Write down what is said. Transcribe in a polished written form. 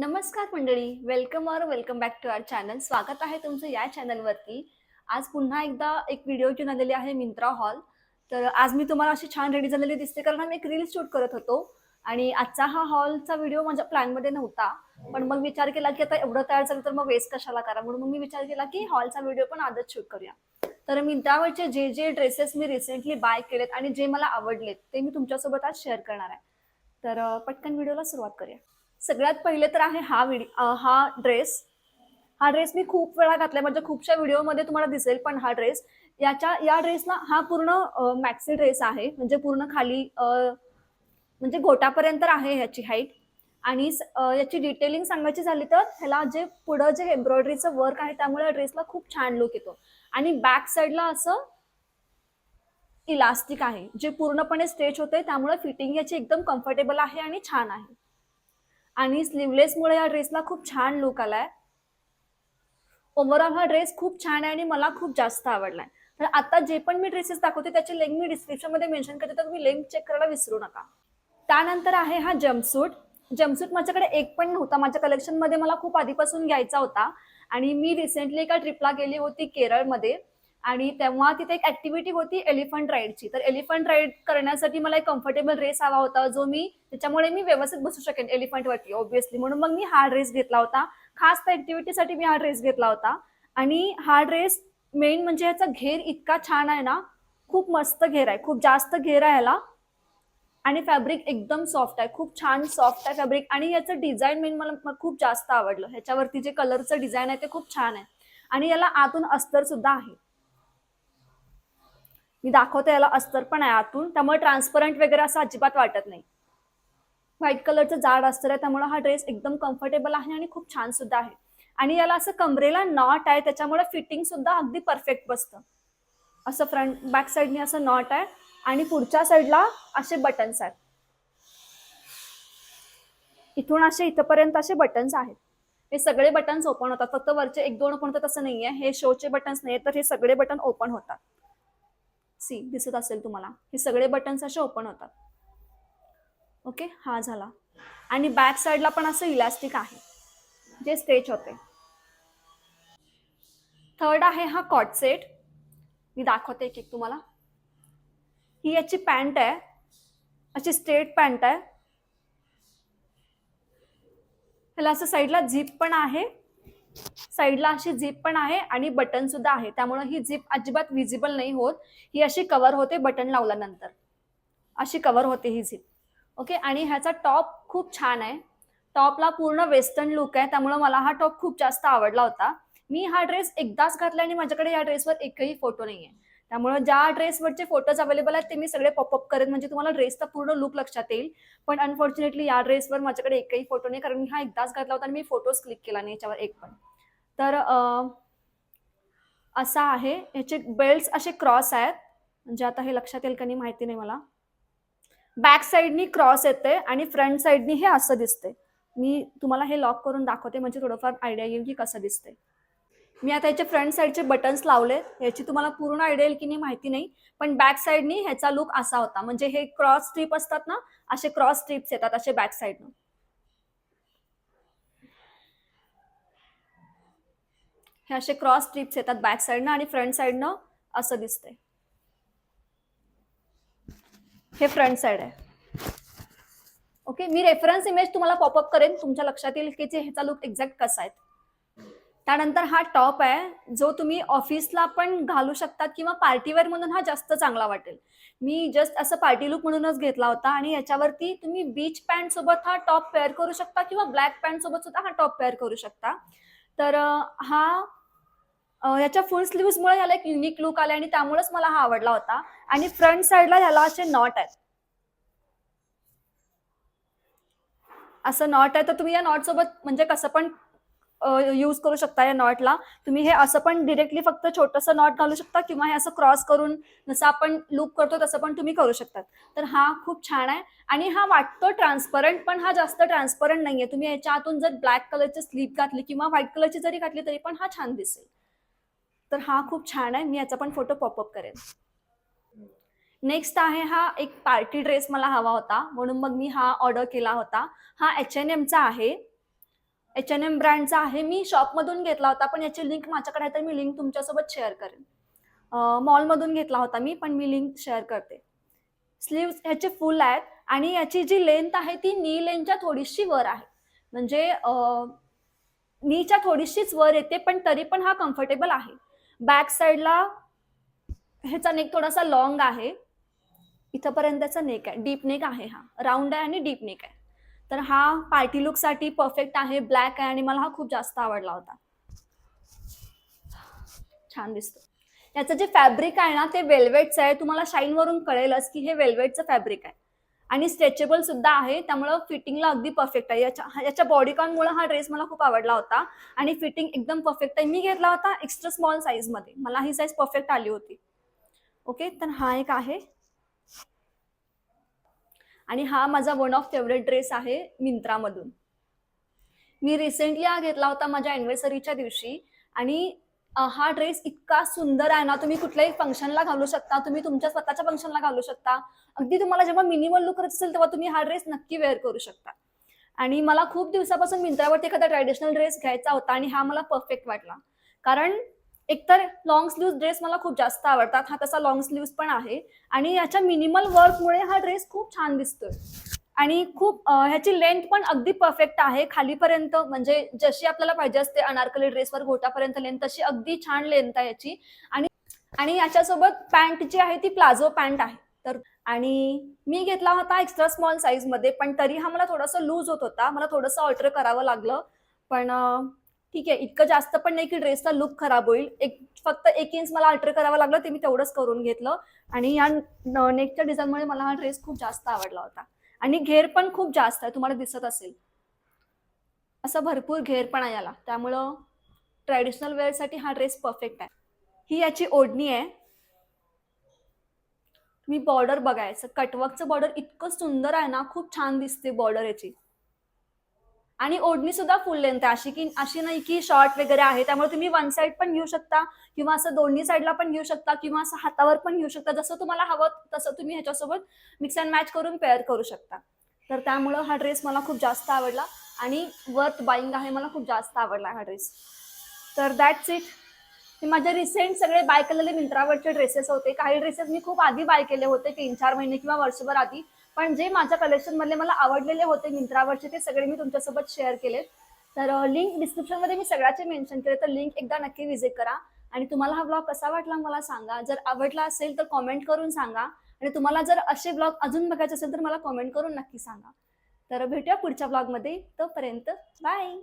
नमस्कार मंडळी, welcome back to our channel. स्वागत आहे तुमचं या चॅनलवरती. आज पुन्हा एकदा एक व्हिडिओ घेऊन आलेली आहे मिंत्रा हॉल. तर आज मी तुम्हाला अशी छान रेडी झालेली दिसते कारण आम्ही एक रील शूट करत होतो आणि आजचा हा हॉलचा व्हिडिओ माझ्या प्लॅनमध्ये नव्हता. पण मग विचार केला की आता एवढं तयार झालं तर मग वेस्ट कशाला करा, म्हणून मग मी विचार केला की हॉलचा व्हिडिओ पण आजच शूट करूया. तर मिंत्रावरचे जे जे ड्रेसेस मी रिसेंटली बाय केलेत आणि जे मला आवडलेत ते मी तुमच्यासोबत आज शेअर करणार आहे. तर पटकन व्हिडिओला सुरुवात करूया. सगळ्यात पहिले तर आहे हा ड्रेस. हा ड्रेस मी खूप वेळा घातलाय, म्हणजे खूपशा व्हिडिओमध्ये तुम्हाला दिसेल. पण या ड्रेसला हा पूर्ण मॅक्सी ड्रेस आहे, म्हणजे पूर्ण खाली म्हणजे घोटापर्यंत आहे ह्याची हाईट. आणि याची डिटेलिंग सांगायची झाली तर ह्याला जे पुढं जे एम्ब्रॉयडरीचं वर्क आहे त्यामुळे या ड्रेसला खूप छान लुक येतो. आणि बॅक साईडला असं इलास्टिक आहे जे पूर्णपणे स्ट्रेच होते, त्यामुळे फिटिंग याची एकदम कम्फर्टेबल आहे आणि छान आहे. आणि स्लीवलेसमुळे या ड्रेसला खूप छान लुक आलाय. ओव्हरऑल हा ड्रेस खूप छान आहे आणि मला खूप जास्त आवडलाय. तर आता जे पण मी ड्रेसेस दाखवते त्याची लिंक मी डिस्क्रिप्शनमध्ये मेन्शन करते, तर तुम्ही लिंक चेक करायला विसरू नका. त्यानंतर आहे हा जम्पसूट. जम्पसूट माझ्याकडे एक पण नव्हता, माझ्या कलेक्शनमध्ये मला खूप आधीपासून घ्यायचा होता. आणि मी रिसेंटली एका ट्रिपला गेली होती केरळमध्ये. आणि तेव्हा तिथे एक ऍक्टिव्हिटी होती एलिफंट राईडची. तर एलिफंट राईड करण्यासाठी मला एक कम्फर्टेबल ड्रेस हवा होता, जो त्याच्यामुळे मी व्यवस्थित बसू शकेन एलिफंटवरती ऑब्व्हियसली, म्हणून मग मी हा ड्रेस घेतला होता. खास त्या ऍक्टिव्हिटीसाठी मी हा ड्रेस घेतला होता. आणि हा ड्रेस मेन म्हणजे याचा घेर इतका छान आहे ना, खूप मस्त घेर आहे, खूप जास्त घेर आहे ह्याला. आणि फॅब्रिक एकदम सॉफ्ट आहे, खूप छान सॉफ्ट आहे फॅब्रिक. आणि याचं डिझाईन मेन मला खूप जास्त आवडलं. ह्याच्यावरती जे कलरचं डिझाईन आहे ते खूप छान आहे. आणि याला आतून अस्तर सुद्धा आहे. मी दाखवते, याला अस्तर पण आहे आतून, त्यामुळे ट्रान्सपरंट वगैरे असं अजिबात वाटत नाही. व्हाईट कलरचं जाड अस्तर आहे, त्यामुळे हा ड्रेस एकदम कम्फर्टेबल आहे आणि खूप छान सुद्धा आहे. आणि याला असं कमरेला नॉट आहे, त्याच्यामुळे फिटिंग सुद्धा अगदी परफेक्ट बसतं. असं फ्रंट बॅक साईडनी असं नॉट आहे आणि पुढच्या साईडला असे बटन्स आहेत. इथून असे इथपर्यंत असे बटन्स आहेत. हे सगळे बटन्स ओपन होतात, फक्त वरचे एक दोन ओपन होतात असं नाहीये. हे शोचे बटन्स नाहीये, तर हे सगळे बटन ओपन होतात. सी दिसत असेल तुम्हाला, हे सगळे बटन्स असे ओपन होतात. ओके, हा झाला. आणि बॅक साईडला पण असं इलास्टिक आहे जे स्ट्रेच होते. थर्ड आहे हा कॉट सेट. मी दाखवते एक एक तुम्हाला. ही याची पॅन्ट आहे, अशी स्ट्रेट पॅन्ट आहे. ह्याला असं साईडला झिप पण आहे, साईडला अशी झिप पण आहे आणि बटन सुद्धा आहे, त्यामुळे ही झिप अजिबात विजिबल नाही होत. ही अशी कव्हर होते बटन लावल्यानंतर, अशी कव्हर होते ही झिप. ओके. आणि ह्याचा टॉप खूप छान आहे. टॉपला पूर्ण वेस्टर्न लुक आहे, त्यामुळे मला हा टॉप खूप जास्त आवडला होता. मी हा ड्रेस एकदाच घातला आणि माझ्याकडे या ड्रेसवर एकही फोटो नाहीये. त्यामुळे ज्या ड्रेसवरचे फोटोज अवेलेबल आहेत ते मी सगळे पॉपअप करेन, म्हणजे तुम्हाला ड्रेसचा पूर्ण लुक लक्षात येईल. पण अनफॉर्च्युनेटली या ड्रेसवर माझ्याकडे एकही फोटो नाही, कारण मी हा एकदाच घातला होता आणि मी फोटोज क्लिक केला नाही याच्यावर एक पण. तर असा आहे. ह्याचे बेल्ट असे क्रॉस आहेत, म्हणजे आता हे लक्षात येईल का नाही माहिती नाही मला. बॅक साईडनी क्रॉस येते आणि फ्रंट साईडनी हे असं दिसते. मी तुम्हाला हे लॉक करून दाखवते, म्हणजे थोडंफार आयडिया येईल की कसं दिसते. मी आता याचे फ्रंट साईडचे बटन्स लावले, याची तुम्हाला पूर्ण आयडिया येईल की नाही माहिती नाही. पण बॅक साईडनी ह्याचा लुक असा होता, म्हणजे हे क्रॉस स्ट्रीप असतात ना, असे क्रॉस स्ट्रीप्स येतात असे बॅक साईडनं. हे असे क्रॉस स्ट्रीप्स येतात बॅक साईडनं आणि फ्रंट साईडनं असं दिसतंय. हे फ्रंट साईड आहे. ओके, मी रेफरन्स इमेज तुम्हाला पॉपअप करेन, तुमच्या लक्षात येईल की ह्याचा लुक एक्झॅक्ट कसा आहे. त्यानंतर हा टॉप आहे, जो तुम्ही ऑफिसला पण घालू शकतात किंवा पार्टीवेअर म्हणून हा जास्त चांगला वाटेल. मी जस्ट असं पार्टी लुक म्हणूनच घेतला होता. आणि याच्यावरती तुम्ही बीच पॅन्ट सोबत हा टॉप पेअर करू शकता किंवा ब्लॅक पॅन्ट सोबत सुद्धा हा टॉप पेअर करू शकता. तर याच्या फुल स्लीव्हजमुळे ह्याला एक युनिक लुक आला आणि त्यामुळेच मला हा आवडला होता. आणि फ्रंट साईडला ह्याला असे नॉट आहेत, असं नॉट आहे. तर तुम्ही या नॉट सोबत म्हणजे कसं पण यूज करू शकता. या नॉटला तुम्ही हे असं पण डिरेक्टली फक्त छोटंसं नॉट घालू शकता किंवा हे असं क्रॉस करून जसं आपण लुक करतो तसं पण तुम्ही करू शकता. तर हा खूप छान आहे. आणि हा वाटतो ट्रान्सपरंट, पण हा जास्त ट्रान्सपरंट नाहीये. तुम्ही याच्या आतून जर ब्लॅक कलरची स्लीप घातली किंवा व्हाईट कलरची जरी घातली तरी पण हा छान दिसेल. तर हा खूप छान आहे, मी याचा पण फोटो पॉपअप करेन. नेक्स्ट आहे हा एक पार्टी ड्रेस, मला हवा होता म्हणून मग मी हा ऑर्डर केला होता. हा H&Mचा आहे. H&M ब्रँडचा आहे. मी शॉपमधून घेतला होता, पण याची लिंक माझ्याकडे आहे, तर मी लिंक तुमच्यासोबत शेअर करेन. मॉलमधून घेतला होता मी, पण मी लिंक शेअर करते. स्लीव्हज ह्याचे फुल आहेत आणि याची जी लेंथ आहे ती नी लेंथच्या थोडीशी वर आहे. म्हणजे नीच्या थोडीशीच वर येते, पण तरी पण हा कम्फर्टेबल आहे. बॅक साइडला ह्याचा नेक थोडासा लाँग आहे. इथपर्यंतचा नेक आहे. डीप नेक आहे हा. राउंड आहे आणि डीप नेक आहे. तर हा पार्टी लुकसाठी परफेक्ट आहे. ब्लॅक आहे आणि मला हा खूप जास्त आवडला होता. छान दिसतो. याचं जे फॅब्रिक आहे ना ते वेल्वेटचं आहे. तुम्हाला शाईनवरून कळेलच की हे वेल्वेटचं फॅब्रिक आहे आणि स्ट्रेचेबल सुद्धा आहे. त्यामुळं फिटिंगला अगदी परफेक्ट आहे. याच्या बॉडीकॉनमुळे हा ड्रेस मला खूप आवडला होता आणि फिटिंग एकदम परफेक्ट आहे. मी घेतला होता एक्स्ट्रा स्मॉल साईजमध्ये. मला ही साईज परफेक्ट आली होती. ओके, तर हा एक आहे आणि हा माझा वन ऑफ फेवरेट ड्रेस आहे मिंत्रामधून. मी रिसेंटली हा घेतला होता माझ्या अॅनिव्हर्सरीच्या दिवशी आणि हा ड्रेस इतका सुंदर आहे ना, तुम्ही कुठल्याही फंक्शनला घालू शकता, तुम्ही तुमच्या स्वतःच्या फंक्शनला घालू शकता. अगदी तुम्हाला जेव्हा मिनिमल लुक करत असेल तेव्हा तुम्ही हा ड्रेस नक्की वेअर करू शकता. आणि मला खूप दिवसापासून मिंत्रावरती एखादा ट्रॅडिशनल ड्रेस घ्यायचा होता आणि हा मला परफेक्ट वाटला. कारण एकतर लाँग स्लीव्ह ड्रेस मला खूप जास्त आवडतात. हा तसा लाँग स्लीव्ह पण आहे आणि याच्या मिनिमल वर्कमुळे हा ड्रेस खूप छान दिसतोय. आणि खूप ह्याची लेंथ पण अगदी परफेक्ट आहे. खालीपर्यंत म्हणजे जशी आपल्याला पाहिजे असते अनारकली ड्रेसवर घोटापर्यंत लेंथ तशी अगदी छान लेंथ आहे याची. आणि आणि याच्यासोबत पॅन्ट जी आहे ती प्लाझो पॅन्ट आहे. तर आणि मी घेतला होता एक्स्ट्रा स्मॉल साईजमध्ये, पण तरी हा मला थोडासा लूज होत होता. मला थोडंसं ऑल्टर करावं लागलं. पण ठीक आहे, इतकं जास्त पण नाही की ड्रेसचा लुक खराब होईल. फक्त 1 इंच मला अल्टर करावं लागलं, ते मी तेवढंच करून घेतलं. आणि या नेकच्या डिझाईनमुळे मला हा ड्रेस खूप जास्त आवडला होता. आणि घेर पण खूप जास्त आहे, तुम्हाला दिसत असेल. असा भरपूर घेर पण आहे याला. त्यामुळं ट्रॅडिशनल वेअरसाठी हा ड्रेस परफेक्ट आहे. ही याची ओढणी आहे. मी बॉर्डर बघायचं. कटवर्कचं बॉर्डर इतकं सुंदर आहे ना, खूप छान दिसते बॉर्डर याची. आणि ओढणी सुद्धा फुल लेंथ आहे. अशी नाही की शॉर्ट वगैरे आहे. त्यामुळे तुम्ही वन साइड पण घेऊ शकता किंवा असं दोन्ही साइडला पण घेऊ शकता किंवा असं हातावर पण घेऊ शकता. जसं तुम्हाला हवं तसं तुम्ही ह्याच्यासोबत मिक्स अँड मॅच करून पेअर करू शकता. तर त्यामुळं हा ड्रेस मला खूप जास्त आवडला आणि वर्थ बाईंग आहे. मला खूप जास्त आवडला हा ड्रेस. तर दॅट्स इट. हे माझे रिसेंट सगळे बाय केलेले मिंत्रावरचे ड्रेसेस होते. काही ड्रेसेस मी खूप आधी बाय केले होते, 3-4 महिने किंवा वर्षभर आधी. पण जे माझ्या कलेक्शनमधले मला आवडलेले होते मिंत्रावरचे ते सगळे मी तुमच्यासोबत शेअर केलेत. तर लिंक डिस्क्रिप्शनमध्ये मी सगळ्याचे मेन्शन केले. तर लिंक एकदा नक्की व्हिजिट करा. आणि तुम्हाला हा ब्लॉग कसा वाटला मला सांगा. जर आवडला असेल तर कॉमेंट करून सांगा. आणि तुम्हाला जर असे ब्लॉग अजून बघायचे असेल तर मला कॉमेंट करून नक्की सांगा. तर भेटूया पुढच्या ब्लॉगमध्ये. तोपर्यंत बाय.